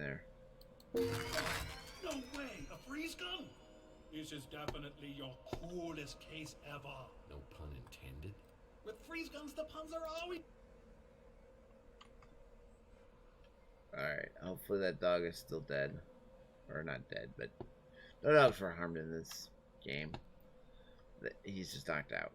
There. No way! A freeze gun? This is definitely your coolest case ever. No pun intended. With freeze guns, the puns are always... Alright, hopefully that dog is still dead. Or not dead, but no dogs were harmed in this game. He's just knocked out.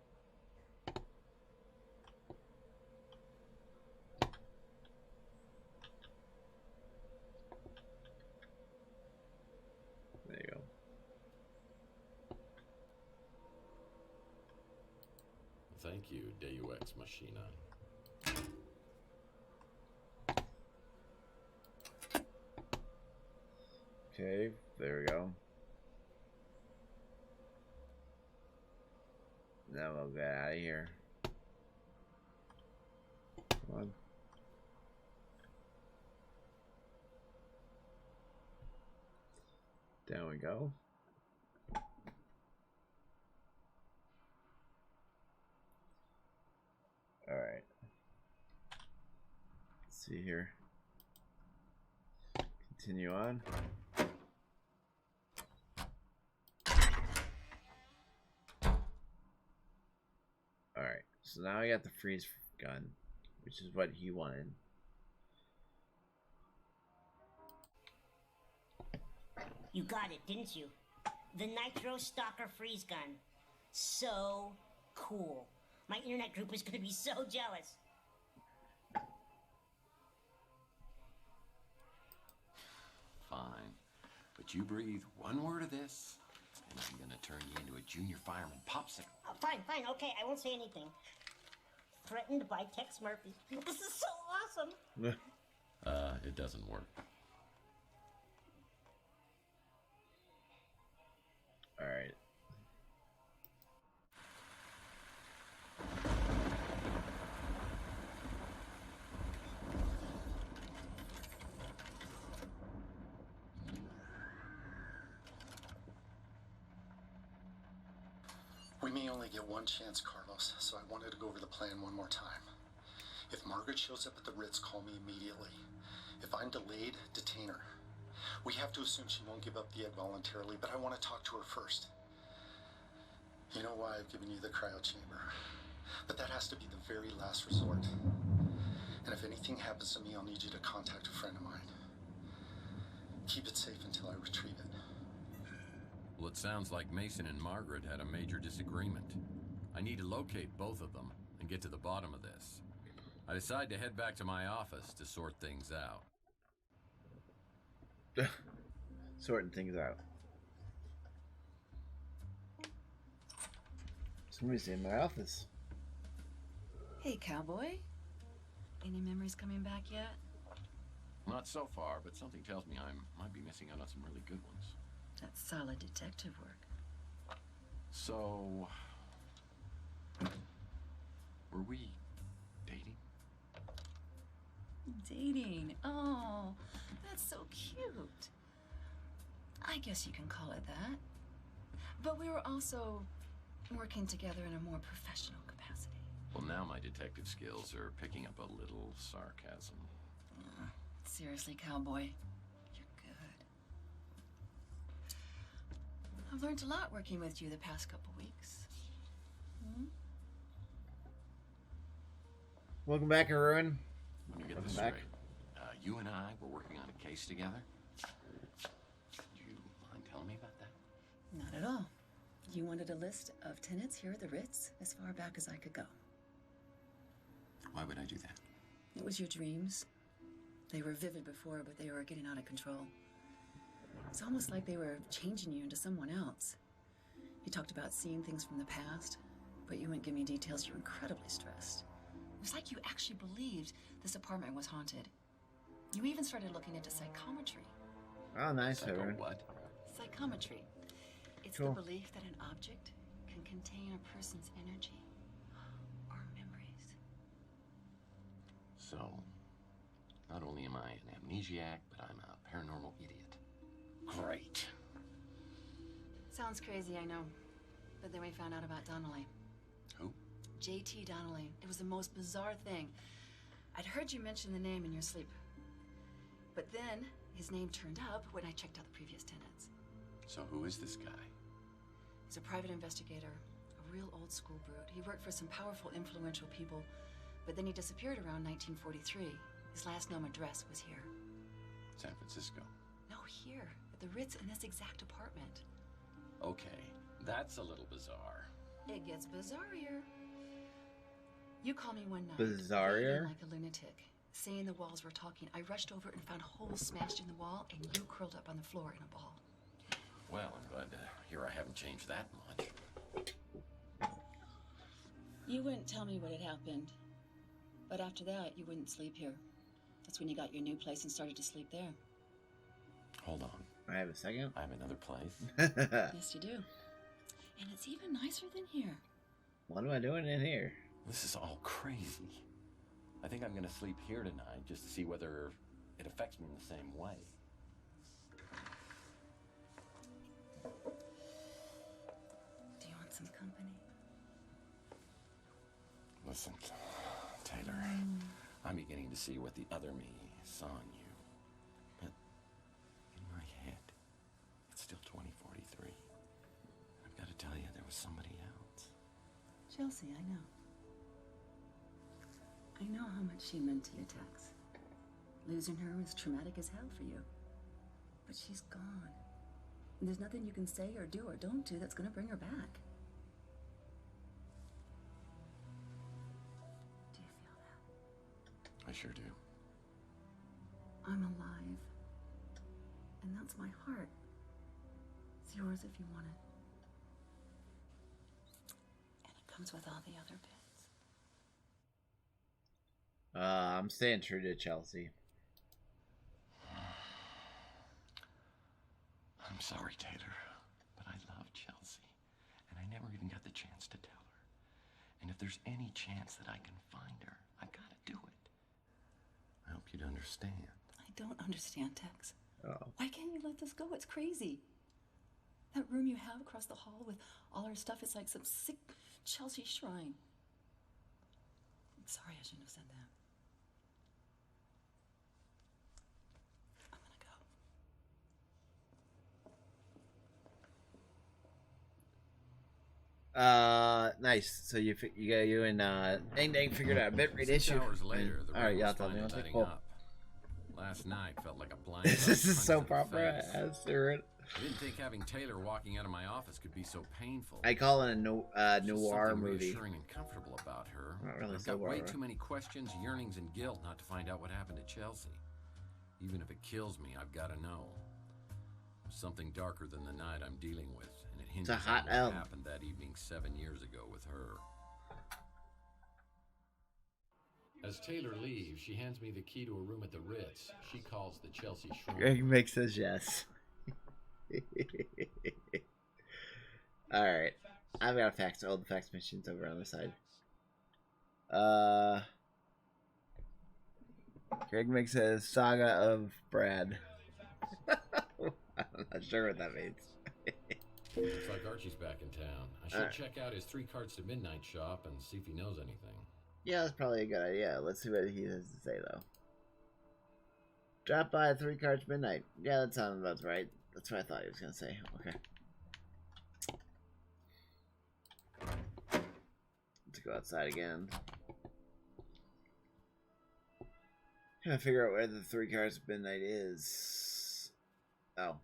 There you go. Thank you, Deus Machina. Okay, there we go. Now we'll get out of here. Come on. There we go. All right. Let's see here. Continue on. Alright, so now I got the freeze gun, which is what he wanted. You got it, didn't you? The Nitro Stalker freeze gun. So cool. My internet group is gonna be so jealous. Fine. But you breathe one word of this, and I'm gonna turn you into a junior fireman popsicle. Oh, fine, okay, I won't say anything. Threatened by Tex Murphy. This is so awesome. It doesn't work. Alright. We may only get one chance, Carlos, so I wanted to go over the plan one more time. If Margaret shows up at the Ritz, call me immediately. If I'm delayed, detain her. We have to assume she won't give up the egg voluntarily, but I want to talk to her first. You know why I've given you the cryo chamber, but that has to be the very last resort. And if anything happens to me, I'll need you to contact a friend of mine. Keep it safe until I retrieve it. Well, it sounds like Mason and Margaret had a major disagreement. I need to locate both of them and get to the bottom of this. I decide to head back to my office to sort things out. Sorting things out. Somebody's in my office. Hey, cowboy. Any memories coming back yet? Not so far, but something tells me I might be missing out on some really good ones. That's solid detective work. So, were we dating? Dating? Oh, that's so cute. I guess you can call it that. But we were also working together in a more professional capacity. Well, now my detective skills are picking up a little sarcasm. Seriously, cowboy, you're good. I've learned a lot working with you the past couple weeks. Welcome back, Arun. Let me get Welcome this back. straight. You and I were working on a case together. Do you mind telling me about that? Not at all. You wanted a list of tenants here at the Ritz as far back as I could go. Why would I do that? It was your dreams. They were vivid before, but they were getting out of control. It's almost like they were changing you into someone else. You talked about seeing things from the past, but you wouldn't give me details. You were incredibly stressed. It was like you actually believed this apartment was haunted. You even started looking into psychometry. Oh, nice, Psycho Arun. what? Psychometry. It's Cool. the belief that an object can contain a person's energy or memories. So, not only am I an amnesiac, but I'm a paranormal idiot. Great. Sounds crazy, I know. But then we found out about Donnelly. Who? JT Donnelly. It was the most bizarre thing. I'd heard you mention the name in your sleep. But then, His name turned up when I checked out the previous tenants. So who is this guy? He's a private investigator, a real old school brute. He worked for some powerful, influential people, but then he disappeared around 1943. His last known address was here. San Francisco. No, here, at the Ritz in this exact apartment. Okay, that's a little bizarre. It gets bizarrier. You called me one night. Bizarrier? Raving like a lunatic, saying the walls were talking. I rushed over and found holes smashed in the wall, and you curled up on the floor in a ball. Well, I'm glad to hear I haven't changed that much. You wouldn't tell me what had happened. But after that, you wouldn't sleep here. That's when you got your new place and started to sleep there. Hold on. I have a second. I have another place. Yes, you do. And it's even nicer than here. What am I doing in here? This is all crazy. I think I'm gonna sleep here tonight just to see whether it affects me in the same way. Do you want some company? Listen, Taylor, I'm beginning to see what the other me saw in you. But in my head, it's still 2043. I've got to tell you, there was somebody else. Chelsea, I know. I know how much she meant to you, Tex. Losing her was traumatic as hell for you. But she's gone. And there's nothing you can say or do or don't do that's gonna bring her back. Do you feel that? I sure do. I'm alive. And that's my heart. It's yours if you want it. And it comes with all the other bits. I'm staying true to Chelsea. I'm sorry, Taylor, but I love Chelsea, and I never even got the chance to tell her. And if there's any chance that I can find her, I've got to do it. I hope you'd understand. I don't understand, Tex. Oh. Why can't you let this go? It's crazy. That room you have across the hall with all her stuff is like some sick Chelsea shrine. I'm sorry, I shouldn't have said that. I'm gonna go. Nice. So you and Dang Dang figured out a bit rate 6 issue. hours later, the All right, room y'all was tell me finally what's lighting cool. up. Last night felt like a blind. This is so punch to the proper. face. As through it. I didn't think having Taylor walking out of my office could be so painful. I call it a There's just noir something movie. reassuring and comfortable about her. Not really I've so got way noir. too many questions, yearnings, and guilt not to find out what happened to Chelsea. Even if it kills me, I've got to know. There's something darker than the night I'm dealing with, and it hinges a hot on what elm. happened that evening 7 years ago with her. As Taylor leaves, she hands me the key to a room at the Ritz. She calls the Chelsea Shrine. Greg makes says yes. Alright. I've got a fax. All the fax machines over on the side. Greg makes says Saga of Brad. I'm not sure what that means. Looks like Archie's back in town. I should Alright. check out his 3 cards to midnight shop and see if he knows anything. Yeah, that's probably a good idea. Let's see what he has to say, though. Drop by 3 cards midnight. Yeah, that sounds about right. That's what I thought he was going to say. Okay. Let's go outside again. Trying to figure out where the 3 cards midnight is. Oh.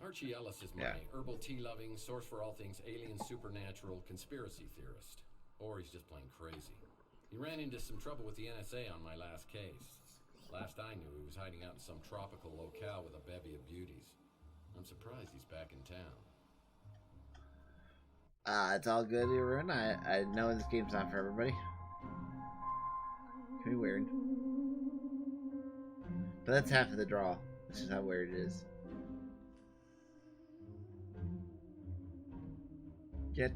Archie Ellis is my herbal tea-loving, source for all things alien, supernatural, conspiracy theorist. Or he's just plain crazy. He ran into some trouble with the NSA on my last case. Last I knew, he was hiding out in some tropical locale with a bevy of beauties. I'm surprised he's back in town. It's all good, Arun. I know this game's not for everybody. Can be weird. But that's half of the draw. This is how weird it is. You have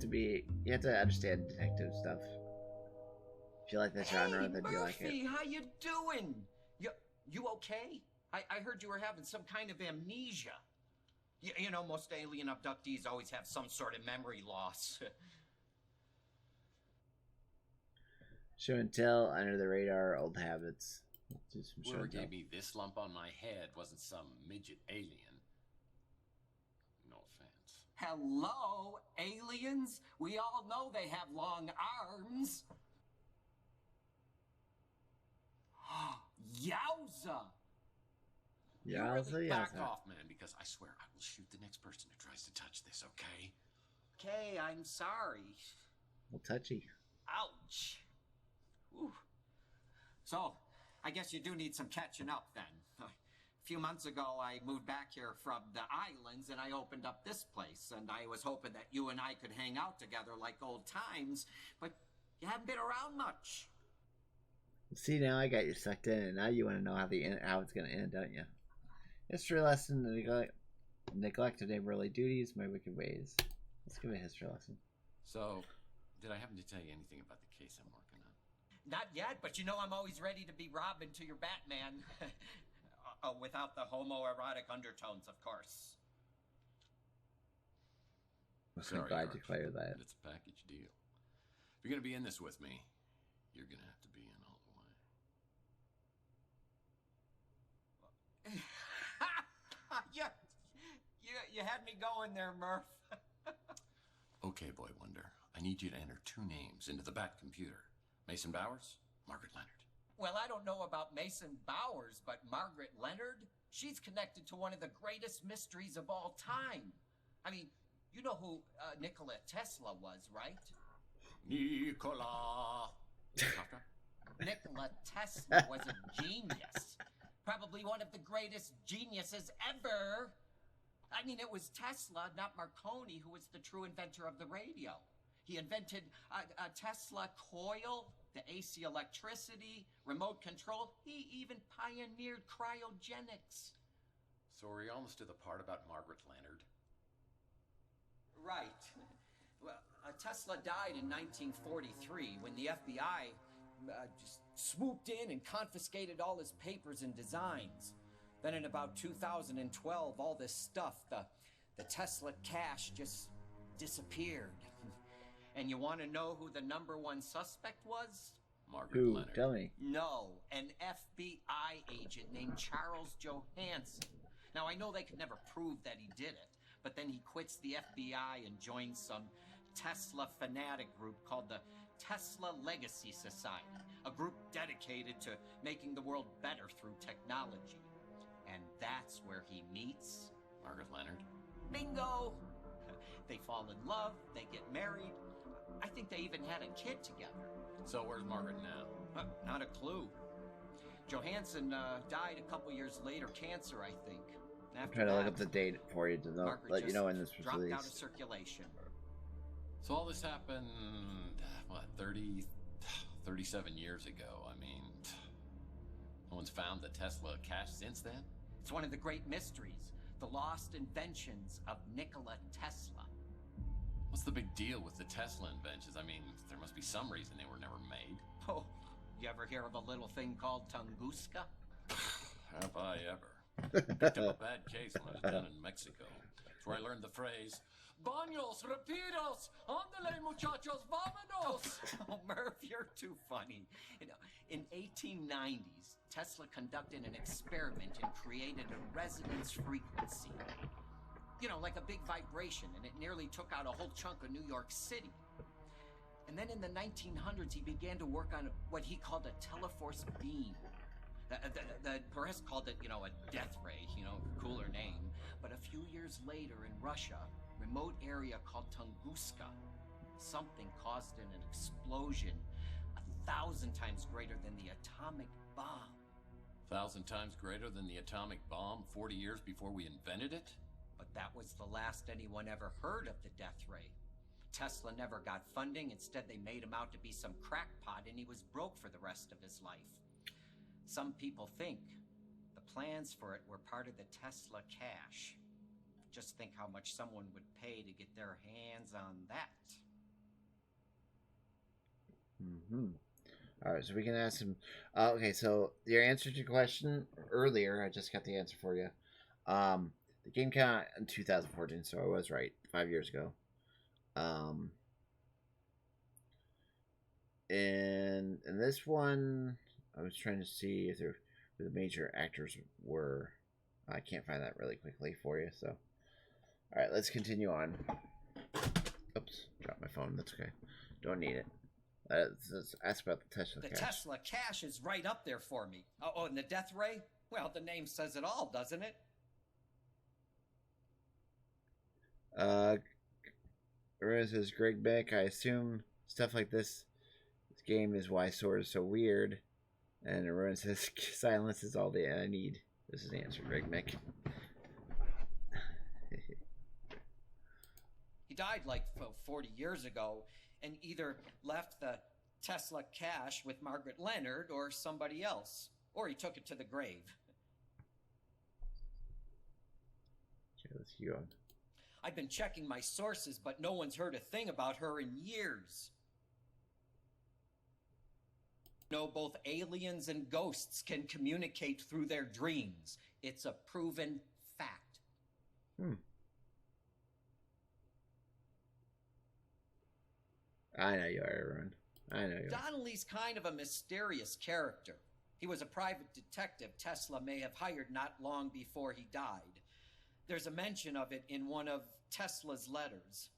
to understand detective stuff. If you like that genre, then you like it. Murphy, how you doing? You okay? I heard you were having some kind of amnesia. You know, most alien abductees always have some sort of memory loss. Show and tell, under the radar, old habits. Let's do some Whoever shout gave out. me this lump on my head wasn't some midget alien. No offense. Hello, aliens? We all know they have long arms. Yowza! You Yowza, really back yowza. off, man, because I swear I will shoot the next person who tries to touch this, okay? Okay, I'm sorry. Well, touchy. Ouch. Ooh. So, I guess you do need some catching up then. A few months ago, I moved back here from the islands and I opened up this place. And I was hoping that you and I could hang out together like old times, but you haven't been around much. See, now I got you sucked in, and now you want to know how it's going to end, don't you? History lesson: neglect of neighborly duties, my wicked ways. Let's give it a history lesson. So, did I happen to tell you anything about the case I'm working on? Not yet, but you know I'm always ready to be Robin to your Batman. Without the homoerotic undertones, of course. I'm glad to clear that. But it's a package deal. If you're going to be in this with me, you're going to have to be in all the way. You had me going there, Murph. Okay, Boy Wonder. I need you to enter 2 names into the Bat computer. Mason Bowers, Margaret Leonard. Well, I don't know about Mason Bowers, but Margaret Leonard, she's connected to one of the greatest mysteries of all time. I mean, you know who Nikola Tesla was, right? Nikola! Nikola Tesla was a genius. Probably one of the greatest geniuses ever. I mean, it was Tesla, not Marconi, who was the true inventor of the radio. He invented a Tesla coil, the AC electricity, remote control. He even pioneered cryogenics. So are we almost to the part about Margaret Leonard? Right. Well, Tesla died in 1943 when the FBI just swooped in and confiscated all his papers and designs. Then in about 2012, all this stuff, the Tesla cache just disappeared. And you want to know who the #1 suspect was? Margaret Who? Leonard. Tell me. No, an FBI agent named Charles Johansson. Now, I know they could never prove that he did it, but then he quits the FBI and joins some Tesla fanatic group called the Tesla Legacy Society, a group dedicated to making the world better through technology. And that's where he meets Margaret Leonard? Bingo! They fall in love, they get married. I think they even had a kid together. So where's Margaret now? Not a clue. Johansson died a couple years later, cancer, I think. I'm trying to look up the date for you to know, Margaret let you know just when this was dropped out of released. circulation. So all this happened, what, 37 years ago? I mean, no one's found the Tesla cache since then? It's one of the great mysteries, the lost inventions of Nikola Tesla. What's the big deal with the Tesla inventions? I mean, there must be some reason they were never made. Oh, you ever hear of a little thing called Tunguska? Have I ever? Picked up a bad case when I was down in Mexico. That's where I learned the phrase, Baños, rapidos, ándale muchachos, vámonos! Oh, Murph, you're too funny. You know, in 1890s, Tesla conducted an experiment and created a resonance frequency. You know, like a big vibration, and it nearly took out a whole chunk of New York City. And then in the 1900s, he began to work on what he called a teleforce beam. The press called it, a death ray, cooler name. But a few years later in Russia, remote area called Tunguska, something caused an explosion 1,000 times greater than the atomic bomb. 1,000 times greater than the atomic bomb 40 years before we invented it? But that was the last anyone ever heard of the death ray. Tesla never got funding. Instead, they made him out to be some crackpot, and he was broke for the rest of his life. Some people think the plans for it were part of the Tesla cache. Just think how much someone would pay to get their hands on that. All right, so we can ask him. Okay, so your answer to your question earlier, I just got the answer for you. The game came out in 2014, so I was right, 5 years ago. And this one, I was trying to see if there, who the major actors were. I can't find that really quickly for you, so. Alright, let's continue on. Oops, dropped my phone. That's okay. Don't need it. Let's ask about the Tesla The cache. Tesla cache is right up there for me. Oh, and the death ray? Well, the name says it all, doesn't it? Aruna says, Greg Beck, I assume stuff like this game is why Sword is so weird. And Aruna says, silence is all I need. This is the answer, Greg Beck. He died like 40 years ago and either left the Tesla cache with Margaret Leonard or somebody else. Or he took it to the grave. Okay, let's keep going. I've been checking my sources, but no one's heard a thing about her in years. No, both aliens and ghosts can communicate through their dreams. It's a proven fact. I know you are, Arun. I know you are. Donnelly's kind of a mysterious character. He was a private detective Tesla may have hired not long before he died. There's a mention of it in one of Tesla's letters.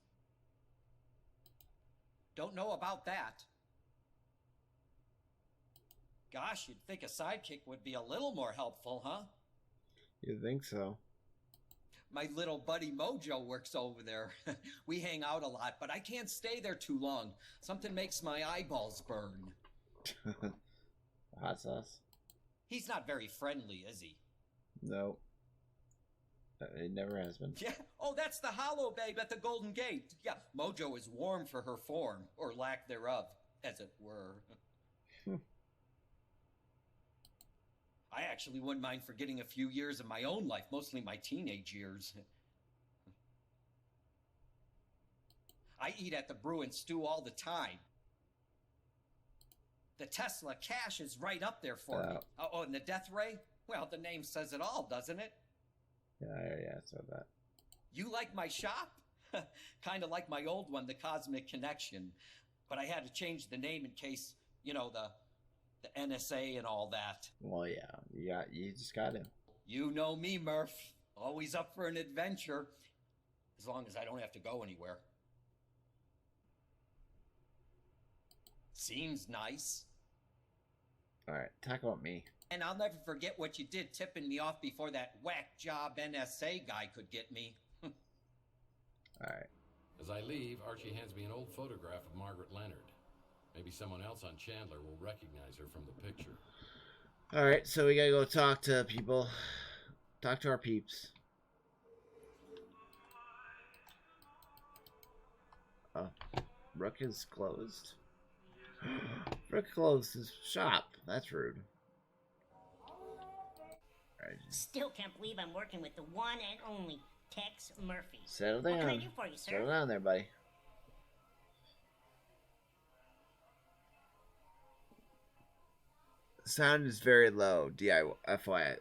Don't know about that. Gosh, you'd think a sidekick would be a little more helpful, huh? You think so? My little buddy Mojo works over there. We hang out a lot, but I can't stay there too long. Something makes my eyeballs burn. Hot sauce? He's not very friendly, is he? No. It never has been. Yeah. Oh, that's the Hollow Babe at the Golden Gate. Yeah, Mojo is warm for her form, or lack thereof, as it were. I actually wouldn't mind forgetting a few years of my own life, mostly my teenage years. I eat at the Brew and Stew all the time. The Tesla cache is right up there for me. Oh, and the death ray? Well, the name says it all, doesn't it? Yeah, I saw that. You like my shop? Kind of like my old one, the Cosmic Connection. But I had to change the name in case, you know, the NSA and all that. Well, yeah, you just got to. You know me, Murph. Always up for an adventure. As long as I don't have to go anywhere. Seems nice. Alright, talk about me. And I'll never forget what you did tipping me off before that whack job NSA guy could get me. Alright. As I leave, Archie hands me an old photograph of Margaret Leonard. Maybe someone else on Chandler will recognize her from the picture. Alright, so we gotta go talk to people. Talk to our peeps. Oh, Rook is closed. Rook closed his shop. That's rude. Right. Still can't believe I'm working with the one and only Tex Murphy. Settle down. What can I do for you, sir? Settle down there, buddy. Sound is very low. DIY.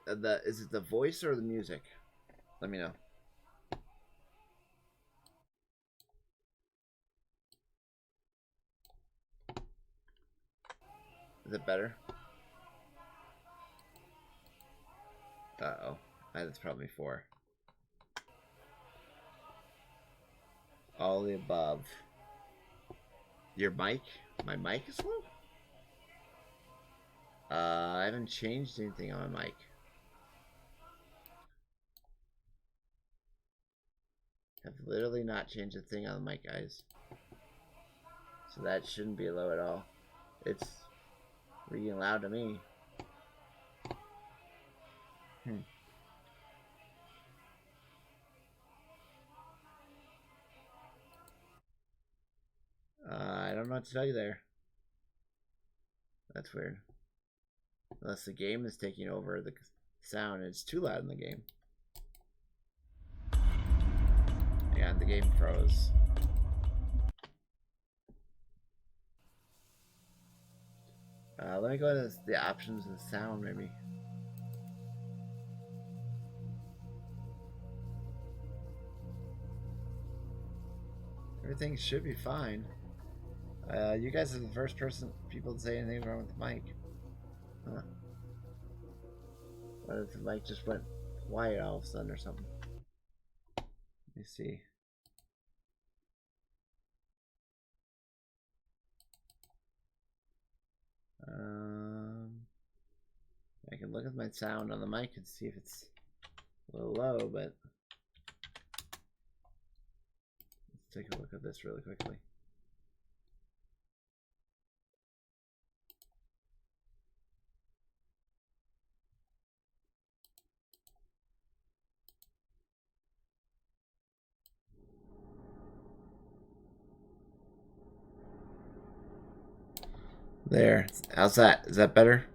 Is it the voice or the music? Let me know. Is it better? Uh-oh. That's probably 4. All the above. Your mic? My mic is low? I haven't changed anything on my mic. I've literally not changed a thing on the mic, guys. So that shouldn't be low at all. It's reading loud to me. I don't know what to tell you there. That's weird. Unless the game is taking over the sound. It's too loud in the game. Yeah, the game froze. Let me go to the options of the sound, maybe. Everything should be fine. You guys are the first people to say anything wrong with the mic. Huh. What if the mic just went quiet all of a sudden or something? Let me see. I can look at my sound on the mic and see if it's a little low, but let's take a look at this really quickly. There. How's that? Is that better?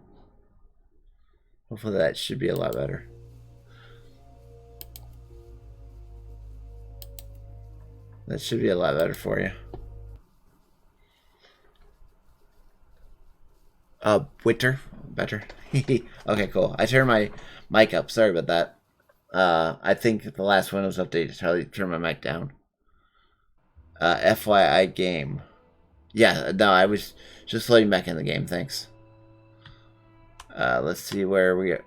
Hopefully that should be a lot better. That should be a lot better for you. Winter? Better. Okay, cool. I turned my mic up. Sorry about that. I think the last Windows update turned my mic down. FYI game. Yeah, no, I was just loading back in the game, thanks. Let's see where we are.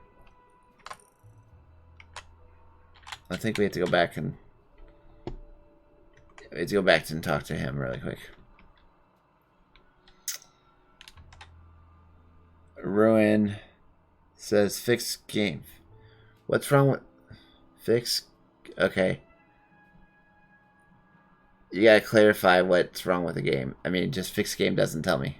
I think we have to go back and talk to him really quick. Ruin says fix game. What's wrong with fix? Okay. You gotta clarify what's wrong with the game. I mean, just fix game doesn't tell me.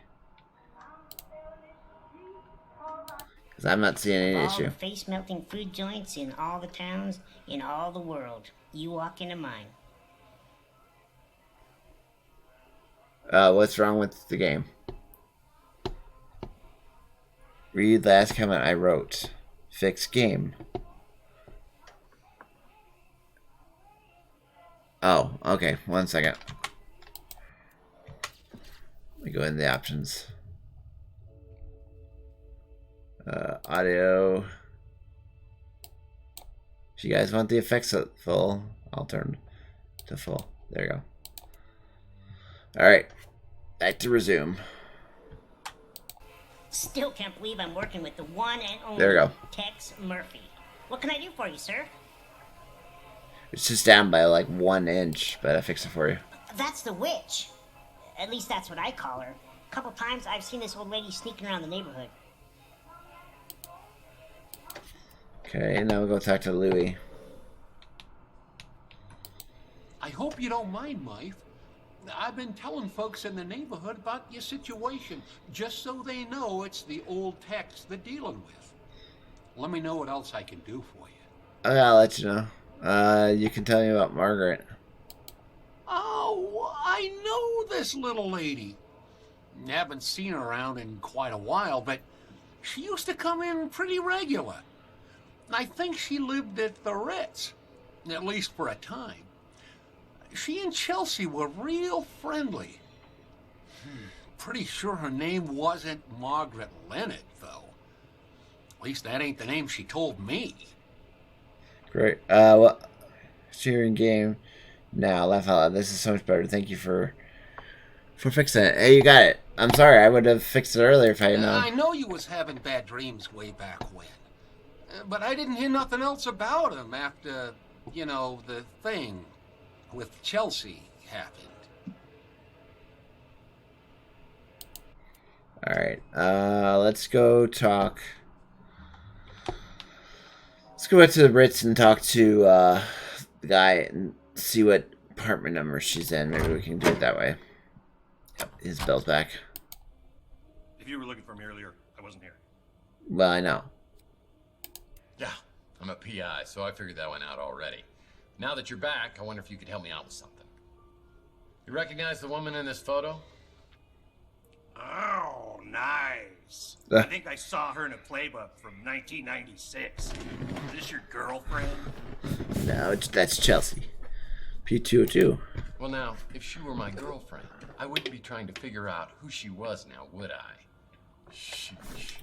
Because I'm not seeing any issue. All the face-melting food joints in all the towns in all the world. You walk into mine. What's wrong with the game? Read the last comment I wrote. Fix game. Oh, okay. 1 second. Let me go in the options. Audio. If you guys want the effects at full, I'll turn to full. There you go. Alright. Back to resume. Still can't believe I'm working with the one and only There we go. Tex Murphy. What can I do for you, sir? It's just down by like 1 inch, but I fixed it for you. That's the witch. At least that's what I call her. A couple times I've seen this old lady sneaking around the neighborhood. Okay, now we'll go talk to Louie. I hope you don't mind, Mike. I've been telling folks in the neighborhood about your situation, just so they know it's the old Tex they're dealing with. Let me know what else I can do for you. Okay, I'll let you know. You can tell me about Margaret. Oh, I know this little lady. Haven't seen her around in quite a while, but she used to come in pretty regular. I think she lived at the Ritz, at least for a time. She and Chelsea were real friendly. Pretty sure her name wasn't Margaret Leonard, though. At least that ain't the name she told me. Great. Well, sharing game now. Laugh out loud. This is so much better. Thank you for fixing it. Hey, you got it. I'm sorry. I would have fixed it earlier if I had known. I know you was having bad dreams way back when. But I didn't hear nothing else about him after, you know, the thing with Chelsea happened. Alright, let's go talk. Let's go back to the Ritz and talk to the guy and see what apartment number she's in. Maybe we can do it that way. Yep, his bell's back. If you were looking for me earlier, I wasn't here. Well, I know. Yeah, I'm a PI, so I figured that one out already. Now that you're back, I wonder if you could help me out with something. You recognize the woman in this photo? Oh, nice. I think I saw her in a playbook from 1996. Is this your girlfriend? No, that's Chelsea. P202. Well, now, if she were my girlfriend, I wouldn't be trying to figure out who she was now, would I? Sheesh.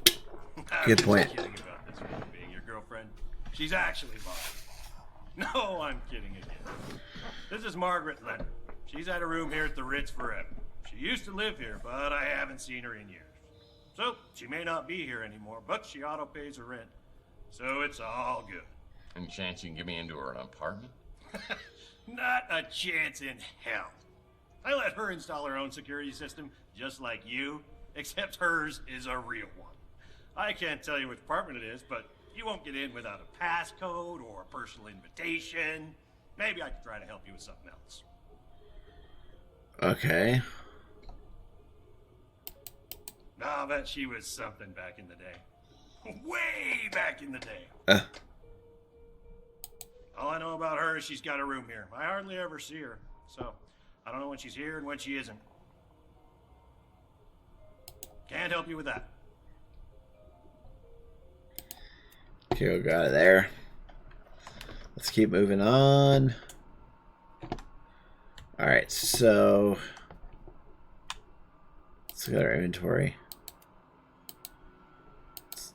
Good point. I'm kidding about this woman being your girlfriend. She's actually mine. No, I'm kidding again. This is Margaret Leonard. She's had a room here at the Ritz forever. She used to live here, but I haven't seen her in years. So, she may not be here anymore, but she auto-pays her rent. So it's all good. Any chance you can get me into her apartment? Not a chance in hell. I let her install her own security system, just like you, except hers is a real one. I can't tell you which apartment it is, but you won't get in without a passcode or a personal invitation. Maybe I could try to help you with something else. Okay. I'll bet she was something back in the day. Way back in the day. All I know about her is she's got a room here. I hardly ever see her, so I don't know when she's here and when she isn't. Can't help you with that. Okay, we'll go out of there. Let's keep moving on. Alright, so let's look at our inventory.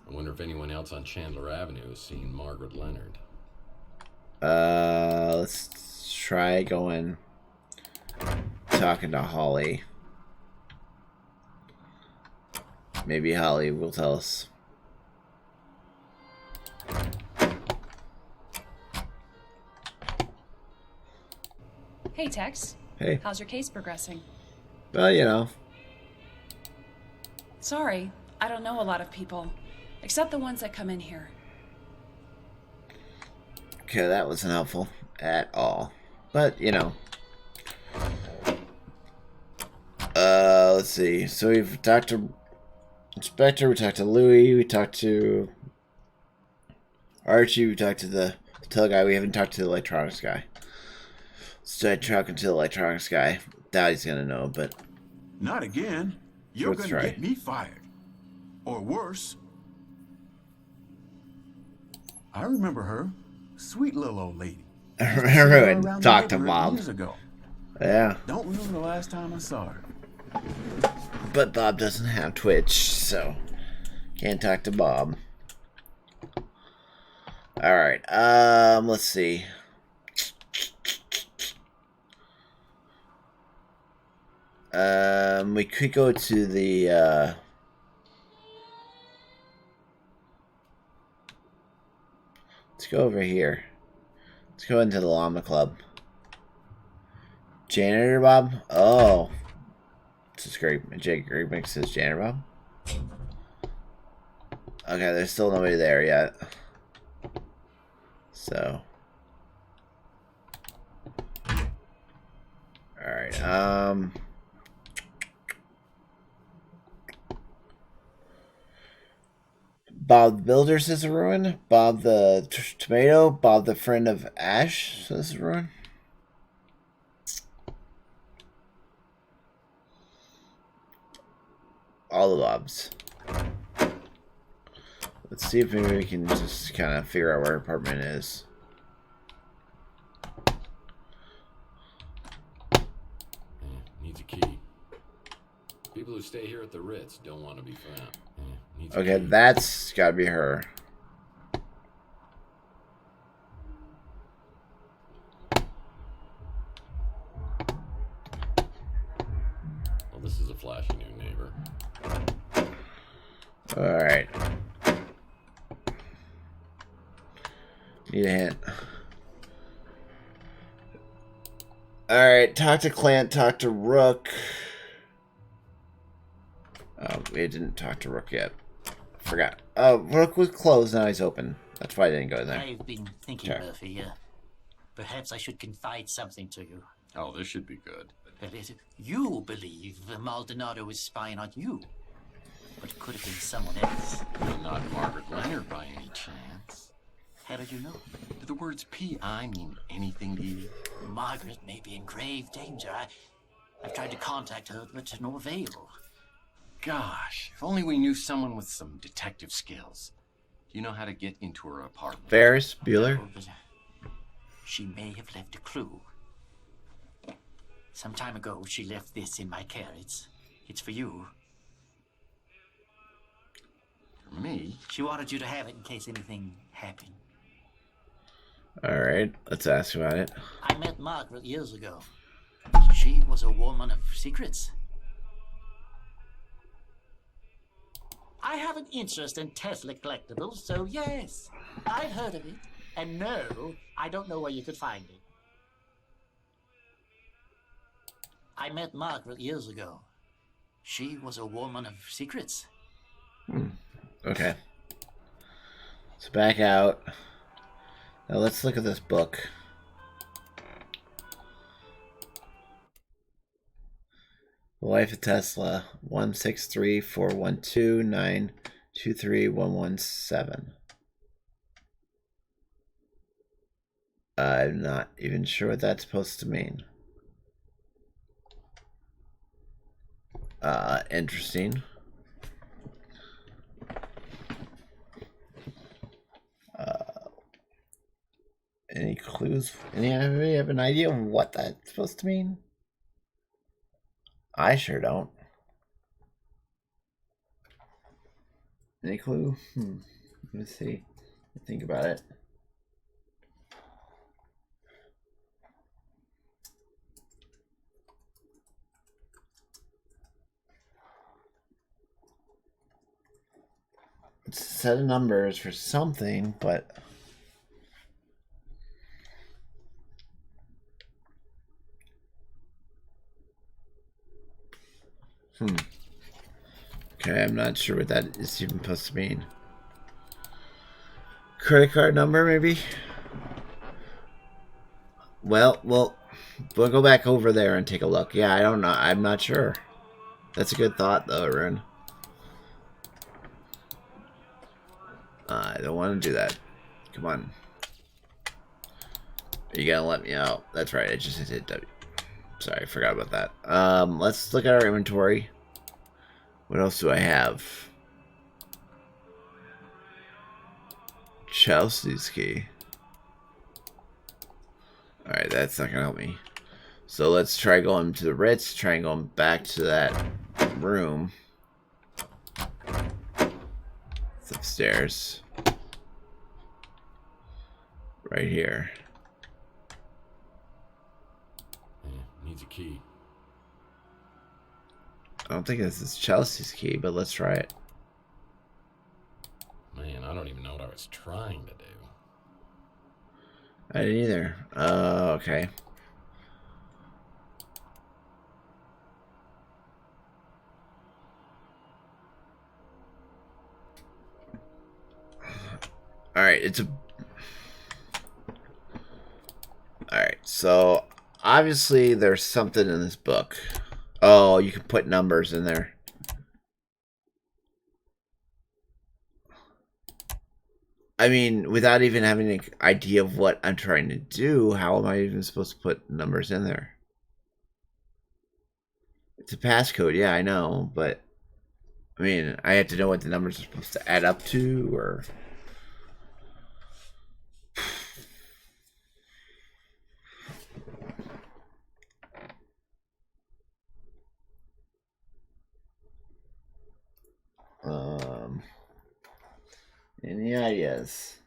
I wonder if anyone else on Chandler Avenue has seen Margaret Leonard. Let's try talking to Holly. Maybe Holly will tell us. Hey, Tex. Hey. How's your case progressing? Well, you know. Sorry, I don't know a lot of people, except the ones that come in here. Okay, that wasn't helpful at all. But, you know. Let's see. So we've talked to Inspector, we talked to Louis, we talked to Archie, we talked to the hotel guy, we haven't talked to the electronics guy. So I talking to the electronics guy. Doubt he's gonna know, but not again. You're let's gonna try. get me fired. Or worse. I remember her. Sweet little old lady. I remember and Around talked to the Bob. years ago. Yeah. Don't remember the last time I saw her. But Bob doesn't have Twitch, so can't talk to Bob. Alright, let's see. We could go to the let's go over here. Let's go into the llama club. Janitor Bob? Oh. This is great. Jake Greg says Janitor Bob. Okay, there's still nobody there yet. So. Alright, Bob the Builder says a ruin. Bob the Tomato. Bob the Friend of Ash says a ruin. All the Bobs. Let's see if maybe we can just kind of figure out where our apartment is. Needs a key. People who stay here at the Ritz don't want to be found. Needs a Okay, key. that's gotta be her. Well, this is a flashy new neighbor. Alright. Need a hint. Alright, talk to Clint, talk to Rook. Oh, we didn't talk to Rook yet. Forgot. Rook was closed, now he's open. That's why I didn't go there. I've been thinking, Okay. Murphy. Perhaps I should confide something to you. Oh, this should be good. That is, you believe Maldonado is spying on you. But it could have been someone else. Well, not Margaret Leonard by any chance. How did you know? Do the words P.I. mean anything to you? Margaret may be in grave danger. I've tried to contact her, but to no avail. Gosh, if only we knew someone with some detective skills. Do you know how to get into her apartment? Ferris Bueller? Oh, but she may have left a clue. Some time ago, she left this in my care. It's for you. For me? She wanted you to have it in case anything happened. Alright, let's ask about it. I met Margaret years ago. She was a woman of secrets. I have an interest in Tesla collectibles, so yes, I've heard of it. And no, I don't know where you could find it. I met Margaret years ago. She was a woman of secrets. Okay. So back out. Now let's look at this book. The Life of Tesla, 1634129231117. I'm not even sure what that's supposed to mean. Interesting. Any clues? Anybody have an idea of what that's supposed to mean? I sure don't. Any clue? Let me see. Think about it. It's a set of numbers for something, but okay, I'm not sure what that is even supposed to mean. Credit card number, maybe? Well, we'll go back over there and take a look. Yeah, I don't know. I'm not sure. That's a good thought, though, Arun. I don't want to do that. Come on. Are you gonna let me out? That's right, I just hit W. Sorry, I forgot about that. Let's look at our inventory. What else do I have? Chelsea's key. Alright, that's not gonna help me. So let's try going to the Ritz, try going back to that room. It's upstairs. Right here. Needs a key. I don't think this is Chelsea's key, but let's try it. Man, I don't even know what I was trying to do. I didn't either. Okay. Alright, it's a... Alright, so obviously there's something in this book. Oh, you can put numbers in there. I mean, without even having an idea of what I'm trying to do, how am I even supposed to put numbers in there? It's a passcode, yeah, I know, but I mean, I have to know what the numbers are supposed to add up to, or... Any ideas?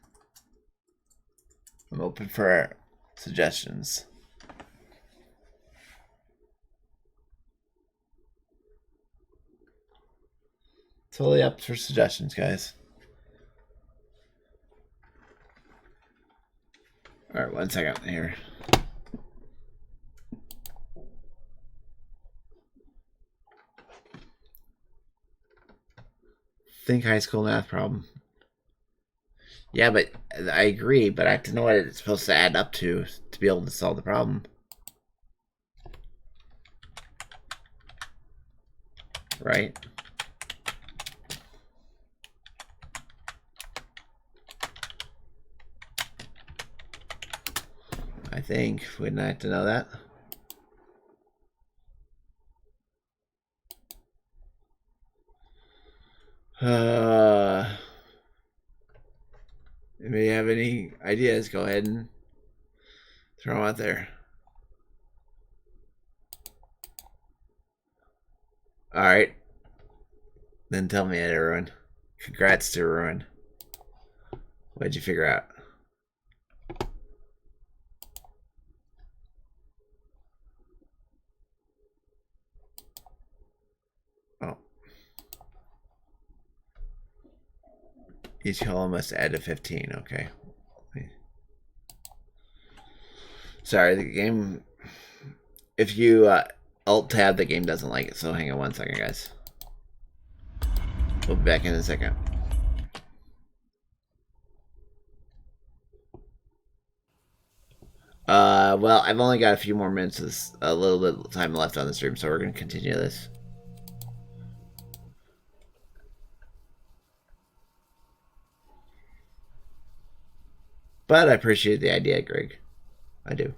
I'm open for suggestions. Totally up for suggestions, guys. Alright, 1 second here. Think high school math problem. Yeah, but I agree, but I have to know what it's supposed to add up to be able to solve the problem. Right? I think. Wouldn't I have to know that? If you have any ideas, go ahead and throw them out there. Alright. Then tell me it, everyone. Congrats to everyone. What'd you figure out? Oh. Each column must add to 15. Okay. Sorry, the game... If you alt-tab, the game doesn't like it, so hang on one second, guys. We'll be back in a second. Well, I've only got a few more minutes of this, a little bit of time left on the stream, so we're going to continue this. But I appreciate the idea, Greg. I do.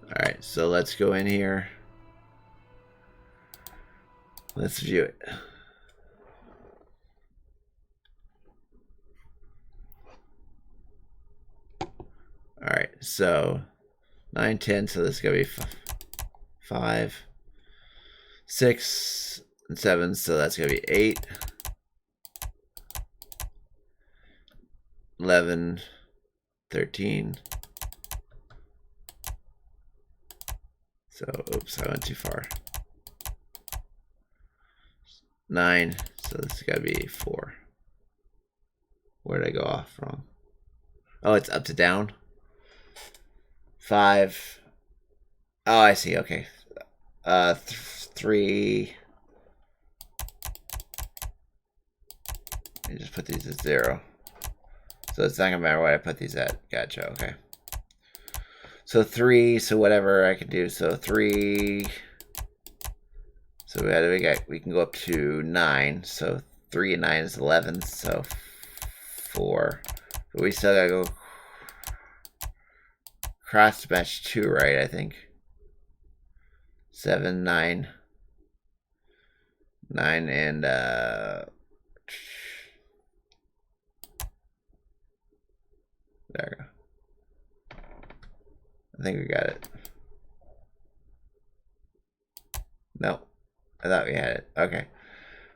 Alright, so let's go in here. Let's view it. Alright, so 9, 10, so this is going to be 5, 6, and 7, so that's going to be 8, 11, 13. So, oops, I went too far. 9, so this has got to be 4. Where did I go off wrong? Oh, it's up to down. 5. Oh, I see. Okay. 3. I just put these at 0. So it's not gonna matter what I put these at. Gotcha. Okay. So 3. So whatever I can do. So 3. So we can go up to 9. So 3 and 9 is 11. So 4. But we still gotta go cross match 2, right? I think 7, 9, 9, and there we go. I think we got it. No, I thought we had it. Okay,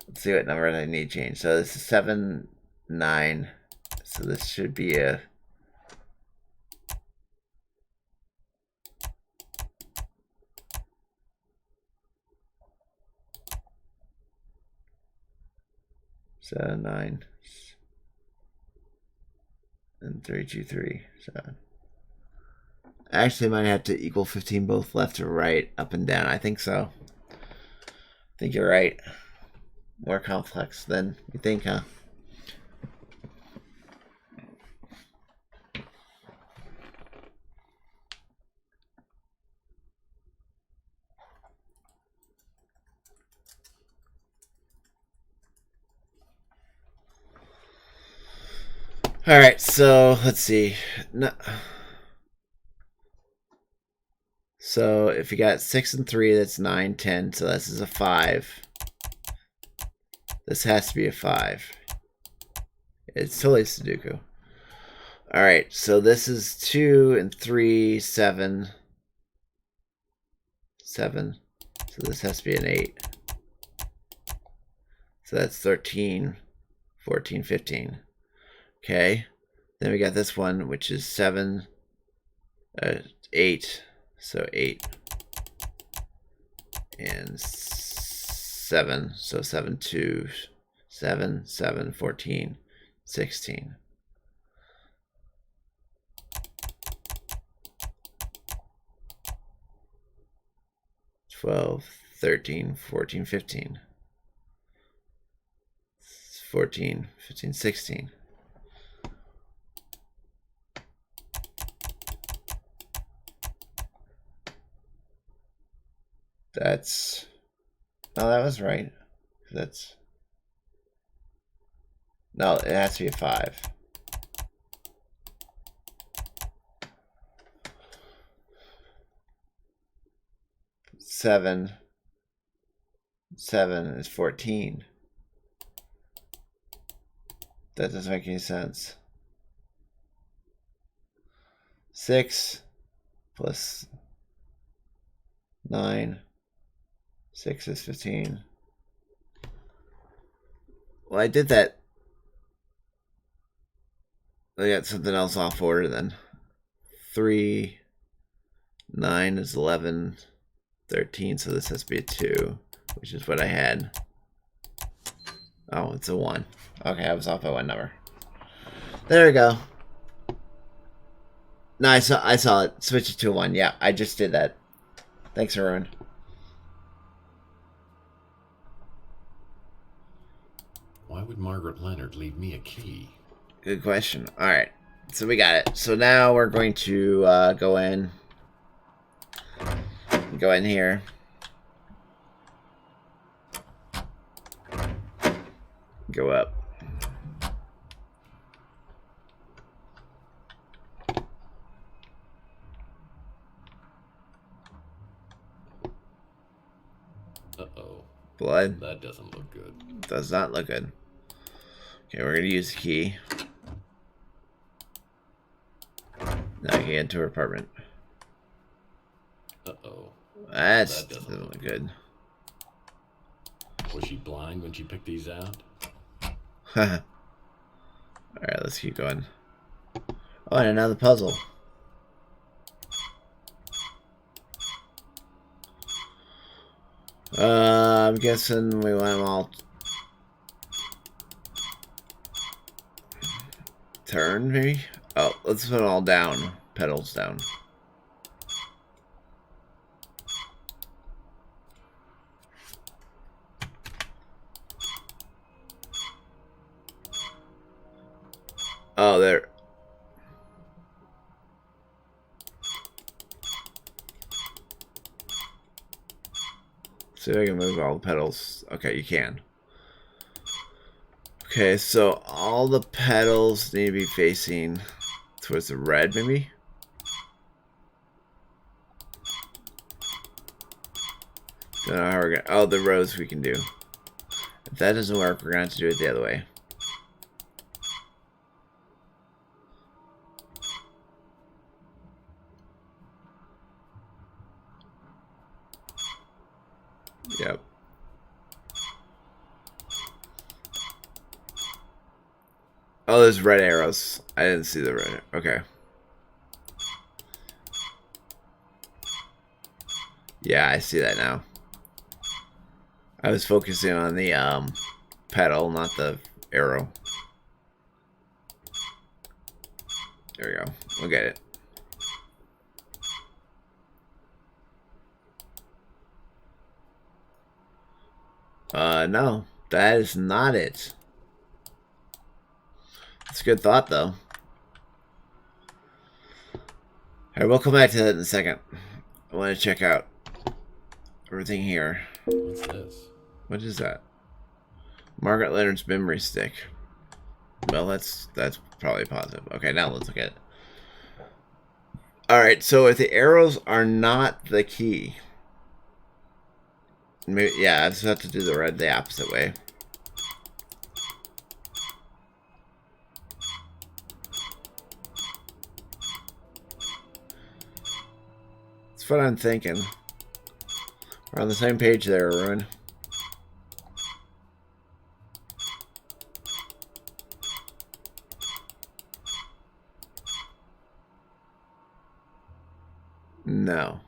let's see what number I need to change. So this is 7, 9. So this should be a 7, 9, and 3, 2, 3, 7. Actually, might have to equal 15 both left or right, up and down. I think so. I think you're right. More complex than you think, huh? All right, so let's see. No. So if you got 6 and 3, that's 9, 10. So this is a 5. This has to be a 5. It's totally Sudoku. All right, so this is 2 and 3, 7. 7. So this has to be an 8. So that's 13, 14, 15. Okay, then we got this one, which is 7, 8, so 8, and 7, so 7, 2, 7, 7, 14, 16. Twelve, 13, 14, 15. 14, 15, 16. That's... No, that was right. That's... No, it has to be a 5. Seven is 14. That doesn't make any sense. 6 plus 9. 6 is 15. Well, I did that. I got something else off order then. 3, 9 is 11, 13, so this has to be a 2, which is what I had. Oh, it's a 1. Okay, I was off by 1 number. There we go. No, I saw it. Switch it to a 1. Yeah, I just did that. Thanks, Arun. Why would Margaret Leonard leave me a key? Good question. Alright, so we got it. So now we're going to go in. Go in here. Go up. Uh-oh. Blood. That doesn't look good. Does not look good. Okay, we're going to use the key. Now I can get into her apartment. Uh-oh. That doesn't doesn't look good. Was she blind when she picked these out? Alright, let's keep going. Oh, and another puzzle. I'm guessing we want them all turned, maybe? Oh, let's put them all down. Pedals down. Oh, there. See if I can move all the pedals. Okay, you can. Okay, so all the pedals need to be facing towards the red, maybe? Don't know how we're gonna. Oh, the rose we can do. If that doesn't work, we're gonna have to do it the other way. Yep. Oh, there's red arrows. I didn't see the red. Okay. Yeah, I see that now. I was focusing on the pedal, not the arrow. There we go. We'll get it. No. That is not it. It's a good thought, though. Alright, we'll come back to that in a second. I want to check out everything here. What's this? What is that? Margaret Leonard's memory stick. Well, that's probably positive. Okay, now let's look at it. Alright, so if the arrows are not the key... Maybe, yeah, I just have to do the red the opposite way. That's what I'm thinking. We're on the same page there, Arun. No.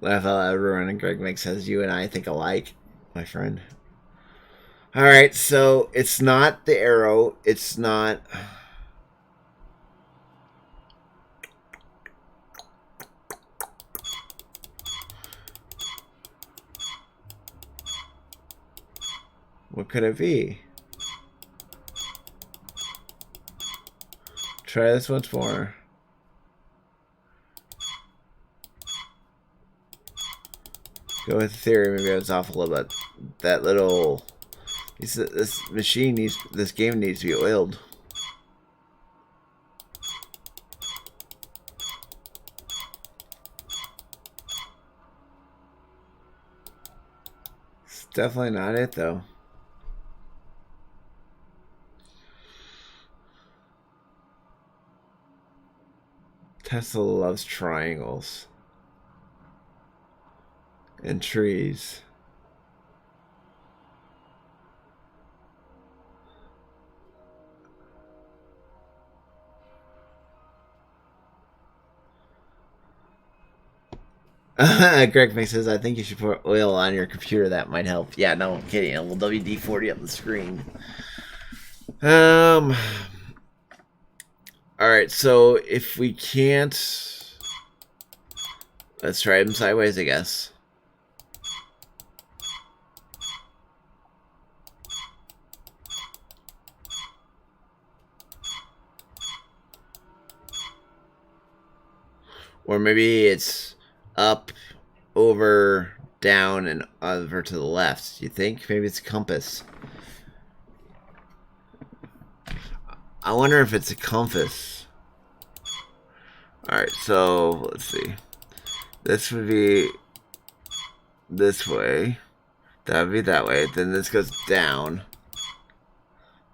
Laugh out loud, Arun and Greg Mix says you and I think alike, my friend. Alright, so it's not the arrow, it's not... What could it be? Try this once more. Go with the theory, maybe I was off a little bit. That little... This machine needs... This game needs to be oiled. It's definitely not it, though. Tesla loves triangles. And trees. Greg Mix says, I think you should put oil on your computer. That might help. Yeah, no, I'm kidding. We'll WD-40 on the screen. Alright, so if we can't... Let's try him sideways, I guess. Or maybe it's up, over, down, and over to the left. You think? Maybe it's a compass. I wonder if it's a compass. Alright, so let's see. This would be this way. That would be that way. Then this goes down.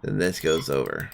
Then this goes over.